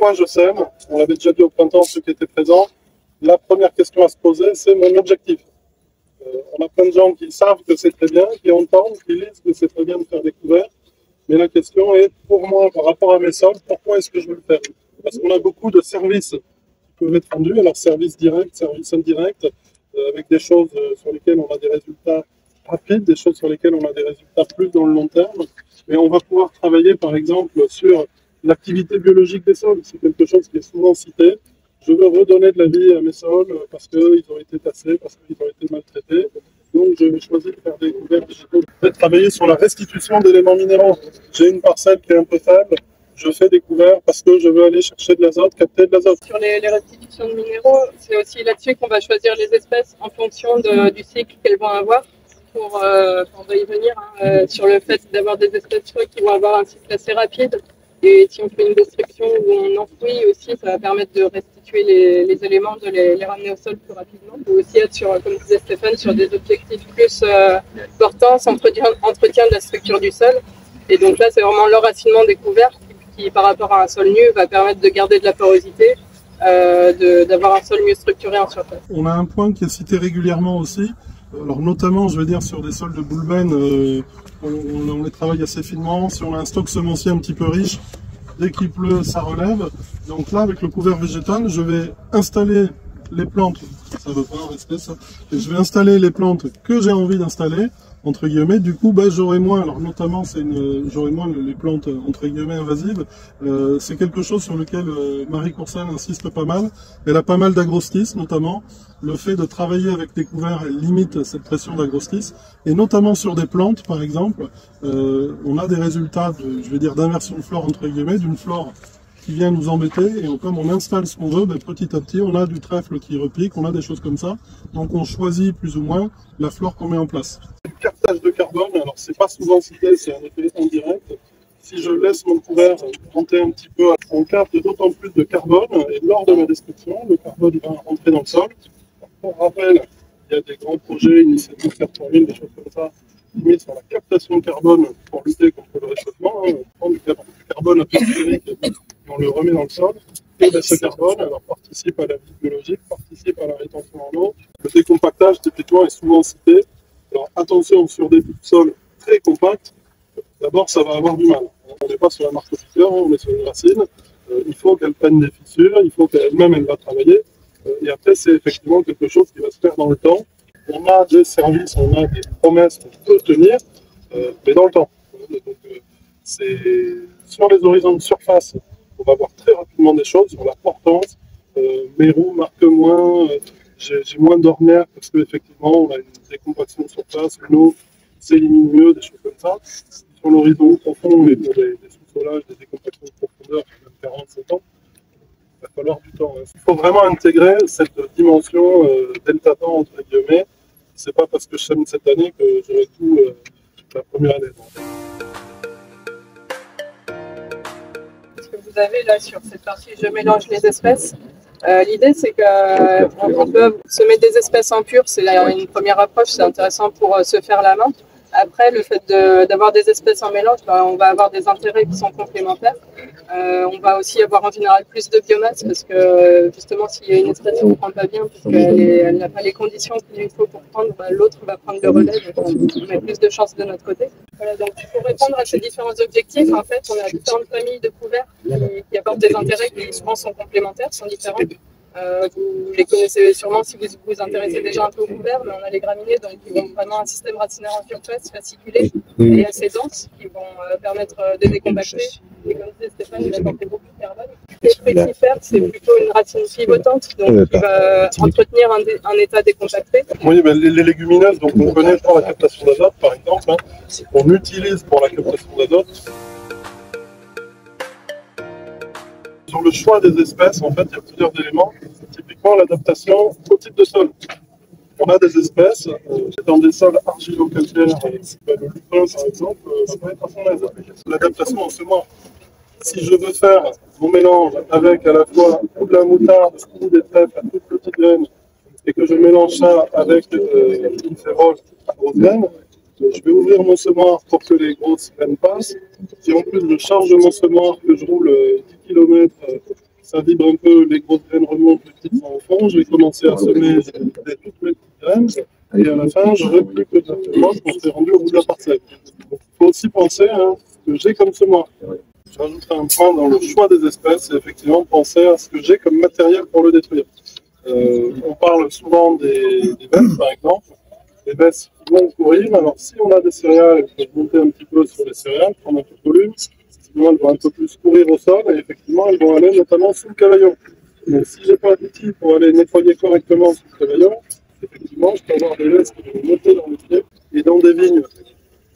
pourquoi je sème? On l'avait déjà dit au printemps, ceux qui étaient présents. La première question à se poser, c'est mon objectif. On a plein de gens qui savent que c'est très bien, qui entendent, qui lisent que c'est très bien de faire des couverts. Mais la question est, pour moi, par rapport à mes sols, pourquoi est-ce que je veux le faire? Parce qu'on a beaucoup de services qui peuvent être rendus, alors services directs, services indirects, avec des choses sur lesquelles on a des résultats rapides, des choses sur lesquelles on a des résultats plus dans le long terme. Mais on va pouvoir travailler, par exemple, sur l'activité biologique des sols. C'est quelque chose qui est souvent cité. Je veux redonner de la vie à mes sols parce qu'ils ont été tassés, parce qu'ils ont été maltraités. Donc, j'ai choisi de faire des couverts végétaux. Je vais travailler sur la restitution d'éléments minéraux. J'ai une parcelle qui est un peu faible. Je fais des couverts parce que je veux aller chercher de l'azote, capter de l'azote. Sur les restitutions de minéraux, c'est aussi là-dessus qu'on va choisir les espèces en fonction du cycle qu'elles vont avoir. On va y venir sur le fait d'avoir des espèces qui vont avoir un cycle assez rapide. Et si on fait une destruction ou on enfouit aussi, ça va permettre de restituer les éléments, de les ramener au sol plus rapidement. On peut aussi être sur, comme disait Stéphane, sur des objectifs plus portants, entretien de la structure du sol. Et donc là, c'est vraiment l'enracinement découvert qui, par rapport à un sol nu, va permettre de garder de la porosité, d'avoir un sol mieux structuré en surface. On a un point qui est cité régulièrement aussi. Alors notamment, je veux dire, sur des sols de boulbène, on les travaille assez finement. Si on a un stock semencier un petit peu riche, dès qu'il pleut, ça relève. Donc là, avec le couvert végétal, je vais installer les plantes. Ça ne veut pas rester ça. Et je vais installer les plantes que j'ai envie d'installer, entre guillemets. Du coup, j'aurai moins. Alors notamment, j'aurai moins les plantes entre guillemets invasives. C'est quelque chose sur lequel Marie Courcelles insiste pas mal. Elle a pas mal d'agrostis, notamment. Le fait de travailler avec des couverts limite cette pression d'agrostis, et notamment sur des plantes, par exemple, on a des résultats, d'inversion de flore, entre guillemets, d'une flore qui vient nous embêter, et comme on installe ce qu'on veut, petit à petit, on a du trèfle qui repique, on a des choses comme ça, donc on choisit plus ou moins la flore qu'on met en place. Le captage de carbone, alors c'est pas souvent cité, c'est un effet indirect. Si je laisse mon couvert monter un petit peu, on capte d'autant plus de carbone, et lors de ma destruction, le carbone va rentrer dans le sol. Pour rappel, il y a des grands projets, initiatives 4000, des choses comme ça, qui mettent sur la captation de carbone pour lutter contre le réchauffement. On prend du carbone atmosphérique et on le remet dans le sol. Et ce carbone participe à la vie biologique, participe à la rétention en eau. Le décompactage, typiquement, est souvent cité. Alors attention, sur des sols très compacts, d'abord ça va avoir du mal. On n'est pas sur la marque officielle, on est sur une racine. Il faut qu'elle prenne des fissures, il faut qu'elle-même elle va travailler. Et après, c'est effectivement quelque chose qui va se faire dans le temps. On a des services, on a des promesses qu'on peut tenir, mais dans le temps. Donc, c'est sur les horizons de surface, on va voir très rapidement des choses sur la portance. Mes roues marquent moins, j'ai moins d'ornières parce qu'effectivement, on a une décompaction de surface, l'eau s'élimine mieux, des choses comme ça. Sur l'horizon profond, et pour des sous-solages, des décompactions de profondeur qui peuvent 40-50 ans, il va falloir du temps. Il faut vraiment intégrer cette dimension delta temps, entre guillemets. C'est pas parce que je sème cette année que j'aurai tout la première année. Ce que vous avez là sur cette partie, je mélange les espèces. L'idée, c'est qu'on peut semer des espèces en pur. C'est une première approche, c'est intéressant pour se faire la main. Après, le fait d'avoir des espèces en mélange, on va avoir des intérêts qui sont complémentaires. On va aussi avoir en général plus de biomasse parce que justement, s'il y a une espèce qui ne prend pas bien, parce qu'elle n'a pas les conditions qu'il faut pour prendre, l'autre va prendre le relais, donc on a plus de chances de notre côté. Voilà, donc pour répondre à ces différents objectifs, en fait, on a différentes familles de couverts qui apportent des intérêts qui souvent sont complémentaires, sont différents. Vous les connaissez sûrement si vous vous intéressez déjà un peu aux couverts, mais on a les graminées, donc ils ont vraiment un système racinaire en surface fasciculé et assez dense qui vont permettre de décompacter. Et comme disait Stéphane, il apporte beaucoup de carbone. Les fructifères, c'est plutôt une racine pivotante, donc qui va entretenir un état décompacté. Oui, mais les légumineuses, donc on connaît pour la captation d'azote par exemple, on utilise pour la captation d'azote. Sur le choix des espèces, en fait, il y a plusieurs éléments. Typiquement, l'adaptation au type de sol. On a des espèces, dans des sols argilo-calcaires, le lupin par exemple, ça peut être à son aise. L'adaptation en semoir. Si je veux faire mon mélange avec à la fois ou de la moutarde ou des trèfles à toute petite graine, et que je mélange ça avec une férole à grosse graine, je vais ouvrir mon semoir pour que les grosses graines passent. Si en plus je charge mon semoir, que je roule 10 km ça vibre un peu, les grosses graines remontent, les petites sont au fond. Je vais commencer à semer toutes les petites graines. Et à la fin, j'aurai plus que 9 mois quand c'est rendu au bout de la parcelle. Donc, il faut aussi penser à ce que j'ai comme semence. Je rajouterai un point dans le choix des espèces, c'est effectivement penser à ce que j'ai comme matériel pour le détruire. On parle souvent des bêtes, par exemple. Les bêtes qui vont courir. Alors, si on a des céréales, on peut monter un petit peu sur les céréales, prendre un peu de volume. Sinon, elles vont un peu plus courir au sol et effectivement, elles vont aller notamment sous le cavaillon. Donc, si je n'ai pas d'outils pour aller nettoyer correctement sous le cavaillon, effectivement, je peux avoir des laisses qui vont monter dans les pieds et dans des vignes.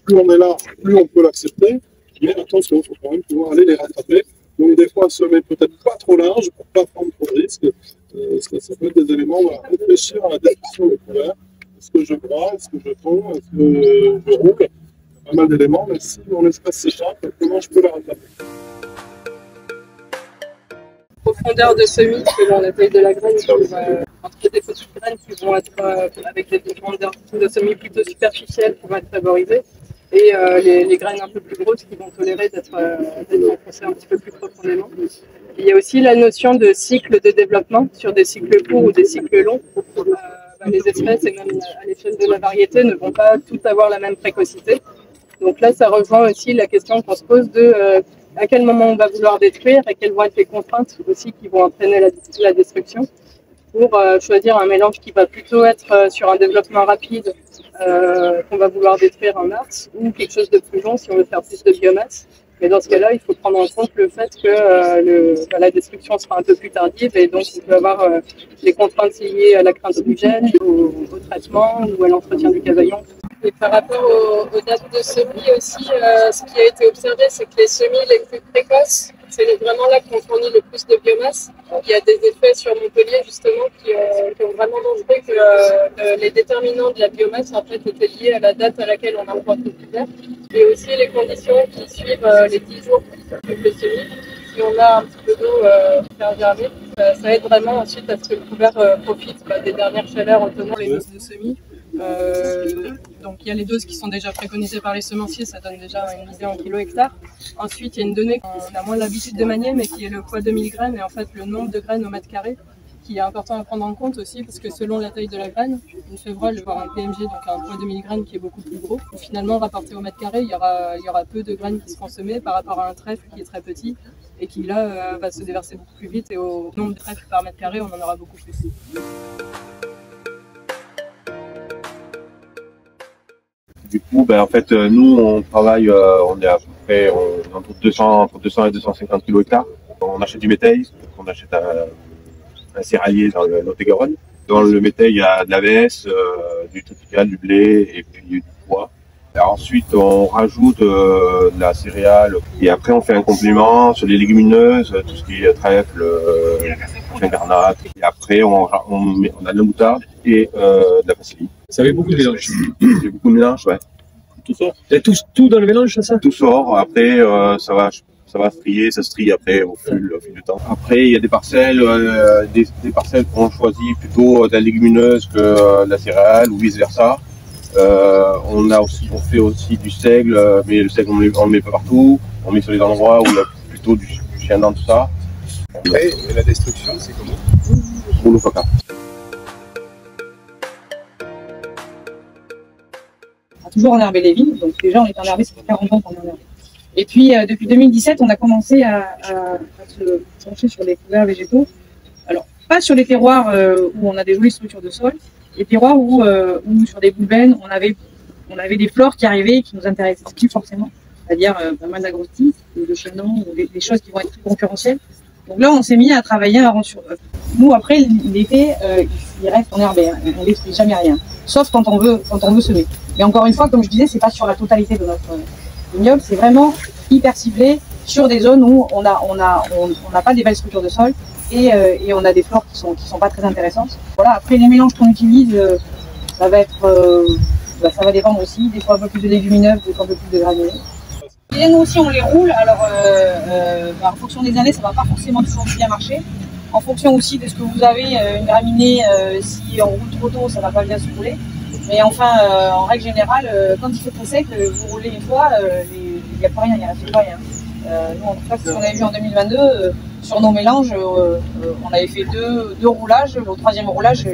Plus on est large, plus on peut l'accepter. Mais attention, il faut quand même pouvoir aller les rattraper. Donc, des fois, semer peut-être pas trop large pour ne pas prendre trop de risques. Ça peut être des éléments à réfléchir à la destruction des couverts. Est-ce que je broie, est-ce que je tond, est-ce que je roule? Pas mal d'éléments, mais si mon espèce s'échappe, comment je peux la rattraper? Profondeur de semis selon la taille de la graine, entre des petites graines qui vont être avec des profondeurs de semis plutôt superficielles qui vont être favorisées, et les graines un peu plus grosses qui vont tolérer d'être enfoncées un petit peu plus profondément. Il y a aussi la notion de cycle de développement sur des cycles courts ou des cycles longs. Les espèces, et même à l'échelle de la variété, ne vont pas toutes avoir la même précocité. Donc là, ça rejoint aussi la question qu'on se pose de à quel moment on va vouloir détruire et quelles vont être les contraintes aussi qui vont entraîner la destruction, pour choisir un mélange qui va plutôt être sur un développement rapide qu'on va vouloir détruire en mars, ou quelque chose de plus long si on veut faire plus de biomasse. Mais dans ce cas-là, il faut prendre en compte le fait que la destruction sera un peu plus tardive, et donc on peut avoir des contraintes liées à la crainte du gène, au traitement ou à l'entretien du cavaillon. Et par rapport aux dates de semis aussi, ce qui a été observé, c'est que les semis les plus précoces, c'est vraiment là qu'on fournit le plus de biomasse. Il y a des effets sur Montpellier justement qui ont vraiment montré que les déterminants de la biomasse en fait étaient liés à la date à laquelle on implante le couvert, et aussi les conditions qui suivent les 10 jours avec le semis. Si on a un petit peu d'eau faire germer, ça aide vraiment ensuite à ce que le couvert profite des dernières chaleurs automnales. Les doses de semis. Donc il y a les doses qui sont déjà préconisées par les semenciers, ça donne déjà une idée en kilo hectare. Ensuite il y a une donnée qu'on a moins l'habitude de manier, mais qui est le poids de 1000 graines, et en fait le nombre de graines au mètre carré, qui est important à prendre en compte aussi, parce que selon la taille de la graine, une févrole va avoir un PMG, donc un poids de 1000 graines qui est beaucoup plus gros. Et finalement, rapporté au mètre carré, il y aura peu de graines qui seront semées par rapport à un trèfle qui est très petit et qui là va se déverser beaucoup plus vite, et au nombre de trèfles par mètre carré, on en aura beaucoup plus. Du coup, en fait, nous, on travaille, on est à peu près entre 200 et 250 kg hectares. On achète du métail, on achète un céréalier dans le Lot-et-Garonne. Dans le métail, il y a de l'AVS, du triticale, du blé et puis du pois. Et ensuite, on rajoute de la céréale, et après, on fait un complément sur les légumineuses, tout ce qui est trèfle, incarnate. Et après, on a de la moutarde et de la faciline. Ça avait beaucoup de mélange. Il y a beaucoup de mélange, ouais. Tout sort. Il y a tout dans le mélange, ça? Tout sort. Après, ça va se trier, ça se trie après au fil du temps. Après, il y a des parcelles, des parcelles qu'on choisit plutôt de la légumineuse que de la céréale, ou vice versa. On fait aussi du seigle, mais le seigle on le met pas partout. On met sur les endroits où il y a plutôt du chien dans tout ça. Après, la destruction, c'est comment? Monofoca. On a toujours enherbé les vignes, donc déjà on est enherbé, ça fait 40 ans qu'on est enherbé. Et puis depuis 2017, on a commencé à se pencher sur les couverts végétaux. Alors, pas sur les terroirs où on a des jolies structures de sol, les terroirs où sur des boulebennes, on avait des flores qui arrivaient et qui nous intéressaient plus forcément, c'est-à-dire pas mal d'agrostis, de chenons, ou des choses qui vont être très concurrentielles. Donc là, on s'est mis à travailler sur nous. Après, l'été, il reste enherbé, hein, on ne détruit jamais rien, sauf quand on veut semer. Mais encore une fois, comme je disais, c'est pas sur la totalité de notre vignoble, c'est vraiment hyper ciblé sur des zones où on n'a pas des belles structures de sol, et on a des flores qui sont pas très intéressantes. Voilà. Après, les mélanges qu'on utilise, ça va dépendre aussi, des fois un peu plus de légumineuses, des fois un peu plus de granulés. Et nous aussi, on les roule. Alors, en fonction des années, ça va pas forcément toujours bien marcher. En fonction aussi de ce que vous avez, une graminée, si on roule trop tôt, ça va pas bien se rouler. Mais enfin, en règle générale, quand il fait très sec, vous roulez une fois, il n'y a plus rien, il n'y reste plus rien. Nous, en tout cas, c'est ce qu'on avait vu en 2022. sur nos mélanges, on avait fait deux roulages. Au troisième roulage,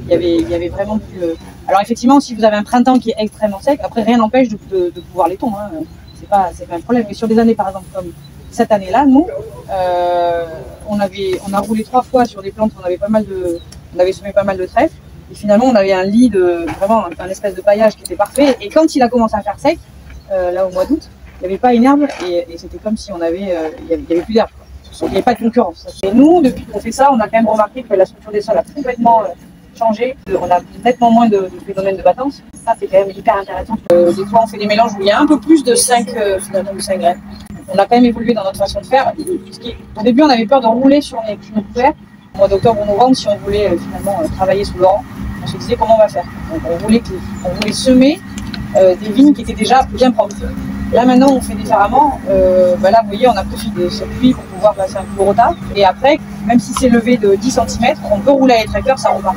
il y avait vraiment plus. Alors effectivement, si vous avez un printemps qui est extrêmement sec, après rien n'empêche de pouvoir les tondre. Hein. C'est pas un problème. Mais sur des années, par exemple, comme cette année-là, nous, on a roulé 3 fois sur des plantes où on avait semé pas mal de trèfle. Et finalement, on avait un lit vraiment un espèce de paillage qui était parfait. Et quand il a commencé à faire sec, là au mois d'août, il n'y avait pas une herbe et c'était comme si il y avait plus d'herbe. Donc il n'y avait pas de concurrence. Et nous, depuis qu'on fait ça, on a quand même remarqué que la structure des sols a complètement changé. On a nettement moins de phénomènes de battance. Ça, c'est quand même hyper intéressant. Des fois, on fait des mélanges où il y a un peu plus de 5 graines. On a quand même évolué dans notre façon de faire. Au début, on avait peur de rouler sur nos couverts. Au mois d'octobre ou novembre, si on voulait finalement travailler sous le rang, on se disait comment on va faire. Donc, on voulait semer des vignes qui étaient déjà bien propres. Là maintenant on fait différemment, là vous voyez on a profité de cette pluie pour pouvoir passer un coup de retard et après même si c'est levé de 10 cm, on peut rouler avec les tracteurs, ça repart.